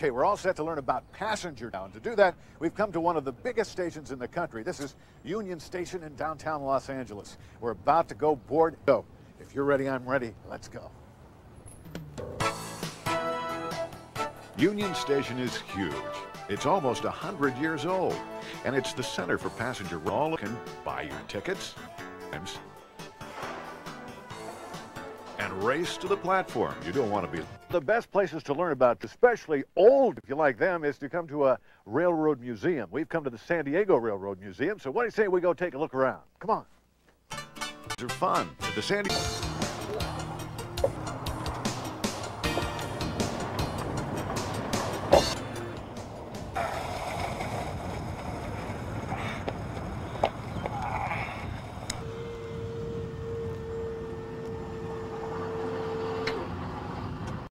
Okay, we're all set to learn about passenger now. And to do that, we've come to one of the biggest stations in the country. This is Union Station in downtown Los Angeles. We're about to go board. So, if you're ready, I'm ready. Let's go. Union Station is huge. It's almost 100 years old, and it's the center for passenger. All can buy your tickets and race to the platform. You don't want to be. The best places to learn about, especially old, if you like them, is to come to a railroad museum. We've come to the San Diego Railroad Museum, so what do you say we go take a look around? Come on. These are fun at the San Diego.